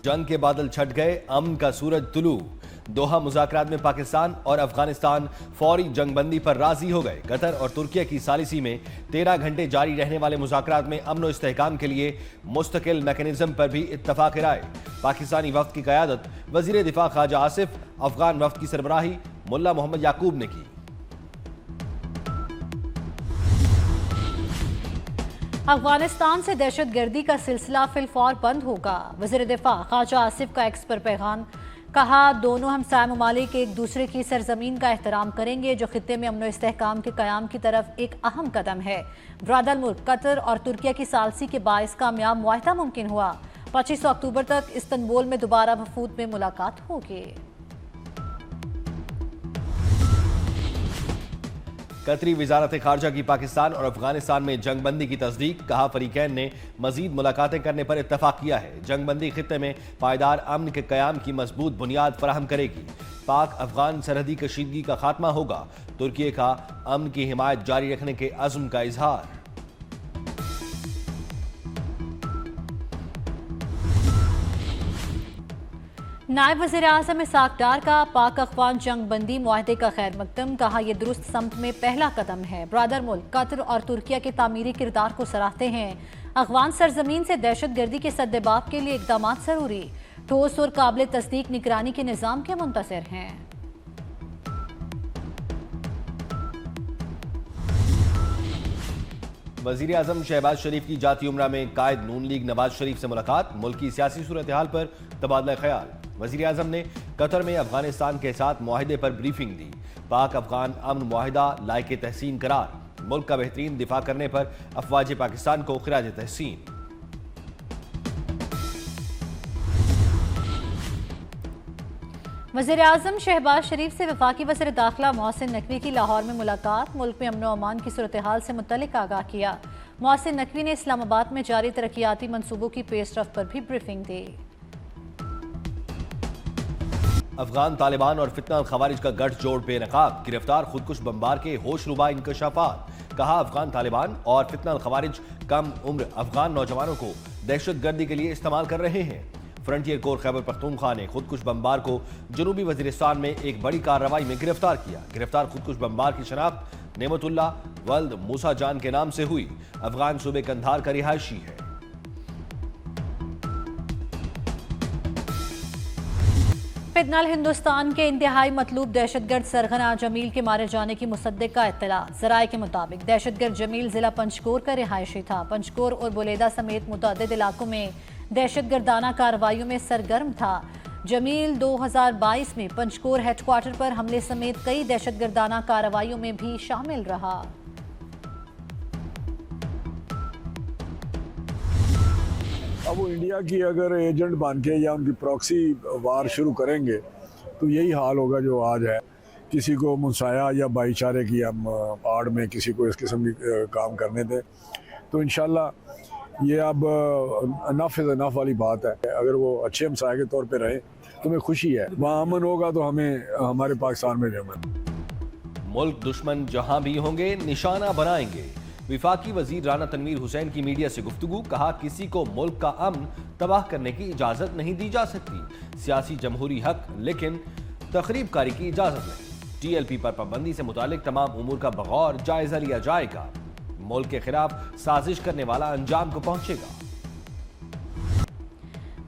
जंग के बादल छट गए, अमन का सूरज तुलू। दोहा मुज़ाकरात में पाकिस्तान और अफगानिस्तान फौरी जंगबंदी पर राजी हो गए। कतर और तुर्की की सालिसी में 13 घंटे जारी रहने वाले मुज़ाकरात में अमन और इस्तेहकाम के लिए मुस्तकिल मैकेनिज्म पर भी इत्तफाक राय। पाकिस्तानी वफ्द की क़यादत वज़ीर दिफा ख्वाजा आसिफ, अफगान वफ्द की सरबराही मुल्ला मोहम्मद याकूब ने की। अफगानिस्तान से दहशतगर्दी का सिलसिला फिलफौर बंद होगा। वज़ीर दिफा ख्वाजा आसिफ का एक्स पर पैगाम, कहा दोनों हमसाया ममालिक एक दूसरे की सरजमीन का एहतराम करेंगे, जो खित्ते में अमन और इस्तेहकाम के क़याम की तरफ एक अहम कदम है। ब्रादर मुल्क कतर और तुर्की की सालसी के बायस कामयाब मुआहदा मुमकिन हुआ। 25 अक्टूबर तक इस्तंबुल में दोबारा वफूद में मुलाकात होगी। कतरी वजारत खारजा की पाकिस्तान और अफगानिस्तान में जंगबंदी की तस्दीक। कहा फरीकैन ने मजीद मुलाकातें करने पर इत्तफाक किया है। जंगबंदी खित्ते में पायदार अमन के क़याम की मजबूत बुनियाद फराहम करेगी। पाक अफगान सरहदी कशीदगी का खात्मा होगा। तुर्की का अमन की हिमायत जारी रखने के अज़्म का इजहार। नायब वज़ीर आज़म इसाक डार का पाक अफगान जंगबंदी मुआहदे का खैर मकदम। कहा यह दुरुस्त समत में पहला कदम है। ब्रादर मुल्क कतर और तुर्की के तामीरी किरदार को सराहते हैं। अफगान सरजमीन से दहशतगर्दी के सद्देबाब के लिए इकदाम जरूरी, ठोस और काबिल तस्दीक निगरानी के निज़ाम के मुंतज़िर हैं। वज़ीर आज़म शहबाज शरीफ की जाती उम्रा में कायद नून लीग नवाज शरीफ से मुलाकात। मुल्क की सियासी सूरत हाल पर तबादला ख्याल। वज़ीर आज़म ने कतर में अफगानिस्तान के साथ मुआहदे पर ब्रीफिंग दी। पाक अफगान अमन मुआहदा लायक तहसीन करार। मुल्क का बेहतरीन दिफा करने पर अफवाज पाकिस्तान को खिराज तहसीन। वज़ीर आज़म शहबाज शरीफ से वफाकी वज़ीर दाखिला मोहसिन नकवी की लाहौर में मुलाकात। मुल्क में अमन व अमान की सूरत हाल से मुतल्लिक़ आगाह किया। मोहसिन नकवी ने इस्लामाबाद में जारी तरक्याती मनसूबों की पेशरफ्त पर भी ब्रीफिंग दी। अफगान तालिबान और फितना खवारिज का गठजोड़ बेनकाब। गिरफ्तार खुदकुश बमबार के होशरुबा इंकशाफात। कहा अफगान तालिबान और फितना खवारिज कम उम्र अफगान नौजवानों को दहशतगर्दी के लिए इस्तेमाल कर रहे हैं। फ्रंटियर कोर खैबर पख्तूनख्वा ने खुदकुश बमबार को जनूबी वजीरिस्तान में एक बड़ी कार्रवाई में गिरफ्तार किया। गिरफ्तार खुदकुश बमबार की शनाख्त नेमतुल्ला वल्द मूसा जान के नाम से हुई। अफगान सूबे कंधार का रिहायशी है। फितनल हिंदुस्तान के इंतहाई मतलूब दहशतगर्द सरगना जमील के मारे जाने की मुसद्दिक का इत्तला। ज़राए के मुताबिक दहशतगर्द जमील जिला पंचकोर का रिहायशी था। पंचकोर और बुलेदा समेत मुतअद्दिद इलाकों में दहशतगर्दाना कार्रवाइयों में सरगर्म था। जमील 2022 में पंचकोर हेडक्वार्टर पर हमले समेत कई दहशतगर्दाना कार्रवाइयों में भी शामिल रहा। अब वो इंडिया की अगर एजेंट बन के या उनकी प्रॉक्सी वार शुरू करेंगे तो यही हाल होगा जो आज है। किसी को मुसाया या भाईचारे की हम आड़ में किसी को इस किस्म की काम करने दें तो इंशाल्लाह ये अब अनफ इज़ अनफ वाली बात है। अगर वो अच्छे हमसाया के तौर पे रहे तो हमें खुशी है। वहाँ अमन होगा तो हमें हमारे पाकिस्तान में भी अमन। मुल्क दुश्मन जहां भी होंगे निशाना बनाएंगे। विफाकी वजीर राना तनवीर हुसैन की मीडिया से गुफ्तगू। कहा किसी को मुल्क का अमन तबाह करने की इजाजत नहीं दी जा सकती। सियासी जमहूरी हक लेकिन तखरीबकारी की इजाजत नहीं। TLP पर पाबंदी से मुतालिक तमाम उमूर का बगौर जायजा लिया जाएगा। मुल्क के खिलाफ साजिश करने वाला अंजाम को पहुंचेगा।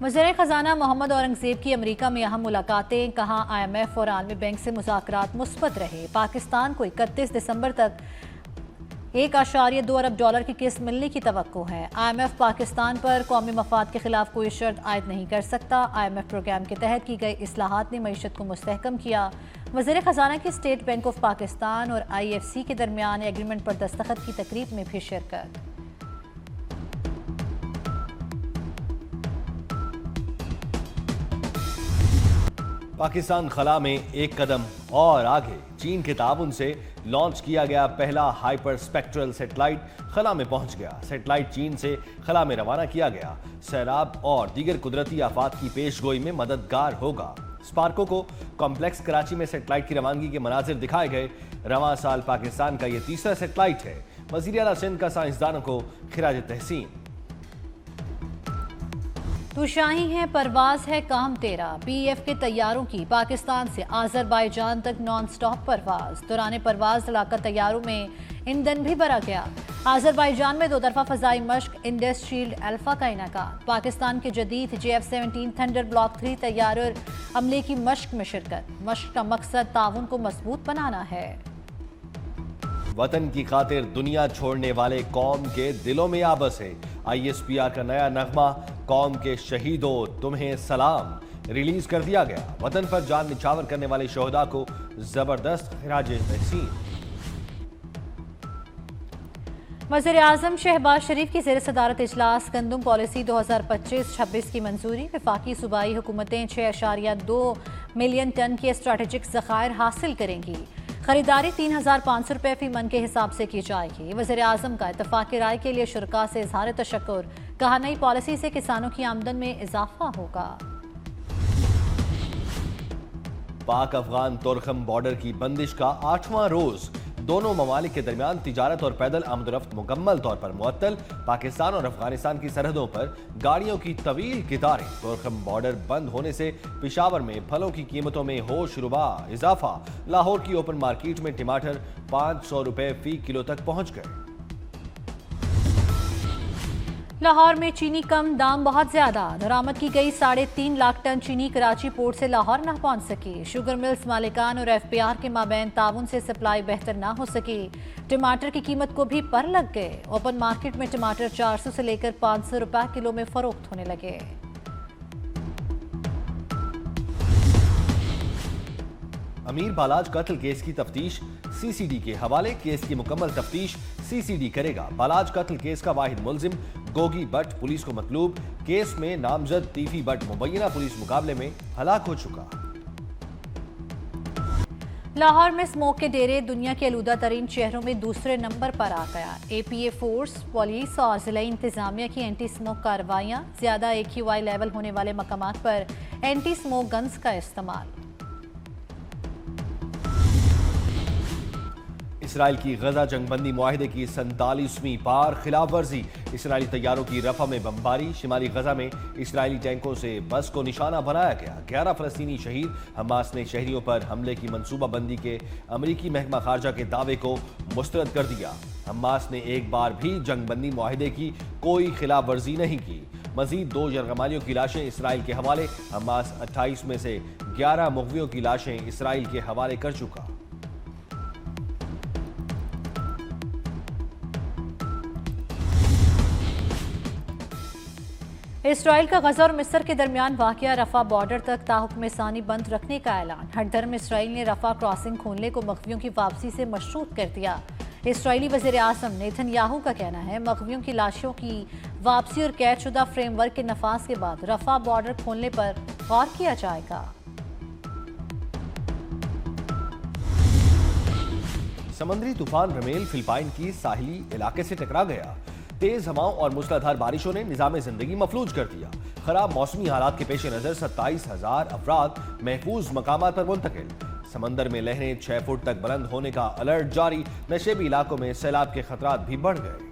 वज़ीर खजाना मोहम्मद औरंगजेब की अमेरिका में अहम मुलाकातें। कहा IMF और आलमी बैंक से मुज़ाकरात मुस्बत रहे। पाकिस्तान को 31 दिसंबर तक $1.2 अरब की किस्त मिलने की तवक्को है। IMF पाकिस्तान पर कौमी मफाद के खिलाफ कोई शर्त आयद नहीं कर सकता। IMF प्रोग्राम के तहत की गई इस्लाहात ने मईशत को मुस्तहकम किया। वज़ीर खजाना की स्टेट बैंक ऑफ पाकिस्तान और IFC के दरमियान एग्रीमेंट पर दस्तखत की तकरीब में भी शिरकत। पाकिस्तान खला में एक कदम और आगे। चीन के ताउन से लॉन्च किया गया पहला हाइपर स्पेक्ट्रल सेटेलाइट खला में पहुंच गया। सेटेलाइट चीन से खला में रवाना किया गया। सैलाब और दीगर कुदरती आफात की पेशगोई में मददगार होगा। स्पार्को को कॉम्प्लेक्स कराची में सेटेलाइट की रवानगी के मनाजिर दिखाए गए। रवां साल पाकिस्तान का यह तीसरा सेटेलाइट है। वज़ीर आला सिंध का साइंसदानों को खिराज तहसीन। तू शाही है परवाज है काम तेरा। पीएफ के तैयारों की पाकिस्तान से आज़रबाईजान तक नॉन स्टॉप परवाज। दौरान परवाज लड़ाका तैयारों में ईंधन भी भरा गया। आज़रबाईजान में दो तरफा फजाई मश्क इंडस शील्ड अल्फा का इनेकाद। पाकिस्तान के जदीद JF-17 थंडर ब्लॉक 3 तैयार और अमले की मश्क में शिरकत। मश्क का मकसद ताउन को मजबूत बनाना है। वतन की खातिर दुनिया छोड़ने वाले कौम के दिलों में आबस है। ISPR का नया नगमा कौम के शहीदों तुम्हें सलाम रिलीज कर दिया गया। वतन पर जान निछावर करने वाले शोहदा को जबरदस्त खिराज तहसीन। वज़ीर आज़म शहबाज शरीफ की ज़ेर सदारत इजलास गंदम पॉलिसी 2025-26 की मंजूरी। वफाकी सूबाई हुकूमतें 6.2 मिलियन टन के स्ट्रेटेजिक ज़खायर हासिल करेंगी। खरीदारी 3,500 रुपये फी मन के हिसाब से की जाएगी। वज़ीर आज़म का इत्तफ़ाक़ राय के लिए शुरका से इज़हार तशक्कुर। कहा नई पॉलिसी से किसानों की आमदन में इजाफा होगा। पाक अफगान तोरखम बॉर्डर की बंदिश का 8वां रोज। दोनों ममालिक के दरमियान तिजारत और पैदल आमदरफ्त मुकम्मल तौर पर मुअत्तल। पाकिस्तान और अफगानिस्तान की सरहदों पर गाड़ियों की तवील कतारें। तोरखम बॉर्डर बंद होने से पेशावर में फलों की कीमतों में होश रुबा इजाफा। लाहौर की ओपन मार्केट में टमाटर 500 रुपए फी किलो तक पहुंच गए। लाहौर में चीनी कम, दाम बहुत ज्यादा। दरामद की गई 3.5 लाख टन चीनी कराची पोर्ट से लाहौर न पहुंच सकी। शुगर मिल्स मालिकान और FPR के माबैन ताउन से सप्लाई बेहतर ना हो सकी। टमाटर की कीमत को भी पर लग गए। ओपन मार्केट में टमाटर 400 से लेकर 500 रुपए किलो में फरोख्त होने लगे। अमीर बालाज कत्ल केस की तफ्तीश CCD के हवाले। केस की मुकम्मल तफ्तीश CCD करेगा। बालाज कत्ल केस का वाहिद मुलजिम गोगी बट पुलिस को मतलूब। केस में नामजद तीफी बट मुबैना पुलिस मुकाबले में हलाक हो चुका। लाहौर में स्मोक के डेरे दुनिया के आलूदा तरीन शहरों में दूसरे नंबर पर आ गया। APA फोर्स, पुलिस और जिला इंतजामिया की एंटी स्मोक कार्रवाइयां। ज्यादा AQI लेवल होने वाले मकामात पर एंटी स्मोक गन्स का इस्तेमाल। इसराइल की गजा जंगबंदी मुआहिदे की 47वीं बार खिलाफ वर्जी। इसराइली तैयारों की रफा में बमबारी। शिमाली गजा में इसराइली टैंकों से बस को निशाना बनाया गया। 11 फलस्तीनी शहीद। हमास ने शहरियों पर हमले की मनसूबाबंदी के अमरीकी महकमा खारजा के दावे को मुस्तरद कर दिया। हमास ने एक बार भी जंगबंदी मुआहिदे की कोई खिलाफ वर्जी नहीं की। मजीद 2 यरगमालियों की लाशें इसराइल के हवाले। हमास 28 में से 11 मुगवियों की लाशें इसराइल के हवाले कर चुका। इसराइल का गजा और मिस्र के दरमियान वाक़या रफा बॉर्डर तक ताहुक्म सानी बंद रखने का ऐलान। हरदर में इसराइल ने रफा क्रॉसिंग खोलने को मगवियों की वापसी से मशरूत कर दिया। इसराइली वज़ीर आज़म नेतन्याहू का कहना है मगवियों की लाशों की वापसी और कैदशुदा फ्रेमवर्क के नफाज के बाद रफा बॉर्डर खोलने पर गौर किया जाएगा। समुद्री तूफान रमेल फिलिपाइन की साहिली इलाके से टकरा गया। तेज हवाओं और मूसलाधार बारिशों ने निजाम जिंदगी मफलूज कर दिया। खराब मौसमी हालात के पेश नजर 27,000 अफराद महफूज मकामात पर मुंतकिल। समंदर में लहरें 6 फुट तक बुलंद होने का अलर्ट जारी। नशेबी इलाकों में सैलाब के खतरात भी बढ़ गए।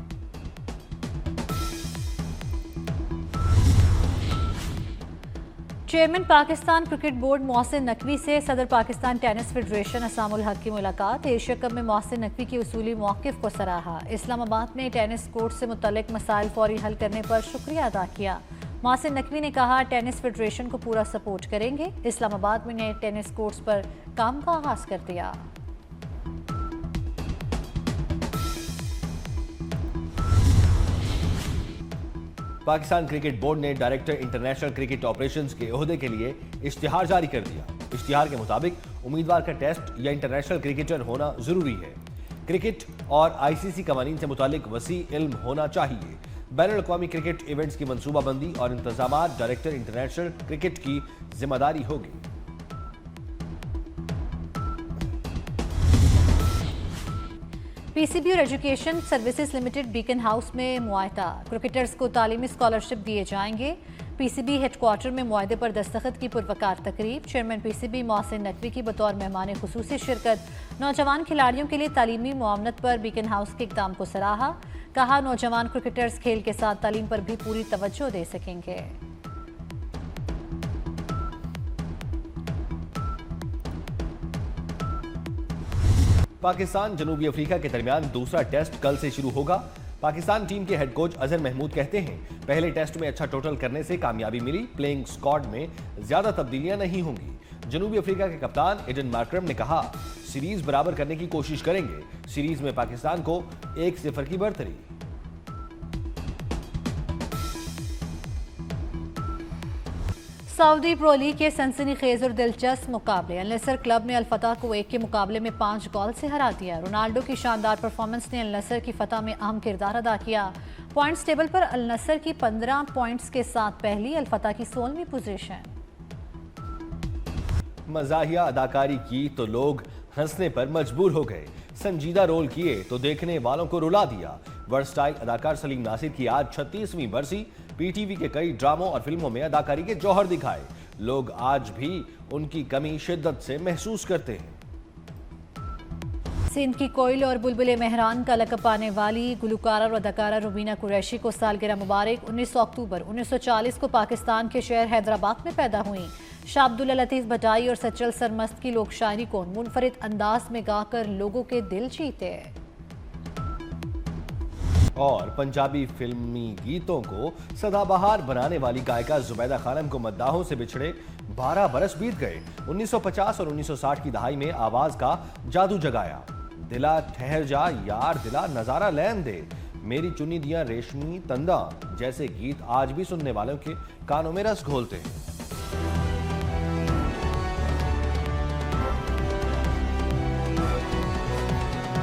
Chairman Pakistan cricket board Mohsin Naqvi से सदर पाकिस्तान टेनिस फेडरेशन असामुल हक की मुलाकात। एशिया कप में मोहसिन नकवी के उसूली मौक़िफ़ को सराहा। इस्लामाबाद में टेनिस कोर्ट से मुतल्लिक मसाइल फौरी हल करने पर शुक्रिया अदा किया। मोहसिन नकवी ने कहा टेनिस फेडरेशन को पूरा सपोर्ट करेंगे। इस्लामाबाद में नए टेनिस कोर्ट्स पर काम का आगाज कर दिया। पाकिस्तान क्रिकेट बोर्ड ने डायरेक्टर इंटरनेशनल क्रिकेट ऑपरेशंस के ओहदे के लिए इश्तिहार जारी कर दिया। इश्तिहार के मुताबिक उम्मीदवार का टेस्ट या इंटरनेशनल क्रिकेटर होना जरूरी है। क्रिकेट और ICC कवानीन से मुतालिक वसी इल्म होना चाहिए। बैनुल-अक़वामी क्रिकेट इवेंट्स की मनसूबाबंदी और इंतजामात डायरेक्टर इंटरनेशनल क्रिकेट की जिम्मेदारी होगी। PCB और education services limited beacon house में मुआहदा। क्रिकेटर्स को तालीमी स्कॉलरशिप दिए जाएंगे। PCB हेडक्वार्टर में मुआहदे पर दस्तखत की पुरवकार तकरीब। चेयरमैन PCB मोहसिन नकवी की बतौर मेहमान खुसूसी शिरकत। नौजवान खिलाड़ियों के लिए तालीमी मुआवनत पर बीकन हाउस के इक़दाम को सराहा। कहा नौजवान क्रिकेटर्स खेल के साथ तालीम पर भी पूरी तवज्जो दे सकेंगे। पाकिस्तान जनूबी अफ्रीका के दरमियान दूसरा टेस्ट कल से शुरू होगा। पाकिस्तान टीम के हेड कोच अजहर महमूद कहते हैं, पहले टेस्ट में अच्छा टोटल करने से कामयाबी मिली, प्लेइंग स्क्वाड में ज्यादा तब्दीलियां नहीं होंगी। जनूबी अफ्रीका के कप्तान एडन मार्करम ने कहा, सीरीज बराबर करने की कोशिश करेंगे। सीरीज में पाकिस्तान को 1-0 की बढ़तरी। सऊदी प्रो लीग के सनसनीखेज और दिलचस्प मुकाबले। अल नसर क्लब ने अल फतह को 1 के मुकाबले में 5 गोल से हरा दिया। रोनाल्डो की शानदार परफॉर्मेंस ने अल नसर की फतह में अहम किरदार अदा किया। पॉइंट्स टेबल पर अल नसर की 15 पॉइंट्स के साथ पहली, अल फतह की 16वीं पोजीशन। मज़ाहिया अदाकारी की तो लोग हंसने पर मजबूर हो गए, संजीदा रोल किए तो देखने वालों को रुला दिया। वर्सटाइल अदाकार सलीम नासिर की आज 36वीं बरसी। पीटीवी के कई ड्रामों और फिल्मों में अदाकारी के जौहर दिखाए। लोग आज भी उनकी कमी शिद्दत से महसूस करते हैं। सिंध की कोयल और बुलबुल मेहरान का लक़ब पाने वाली गुलकारा और अदाकारा रुबीना कुरैशी को सालगिरह मुबारक। 19 अक्टूबर 1940 को पाकिस्तान के शहर हैदराबाद में पैदा हुई। शाह अब्दुल्ला लतीफ़ भटाई और सचल सरमस्त की लोक शायरी को मुनफरिद अंदाज में गाकर लोगों के दिल जीते। और पंजाबी फिल्मी गीतों को सदाबहार बनाने वाली गायिका जुबैदा खानम को मद्दाहों से बिछड़े 12 बरस बीत गए। 1950 और 1960 की दहाई में आवाज का जादू जगाया। दिला ठहर जा यार दिला नजारा लैन दे, मेरी चुनी दिया रेशमी तंदा जैसे गीत आज भी सुनने वालों के कानों में रस घोलते हैं।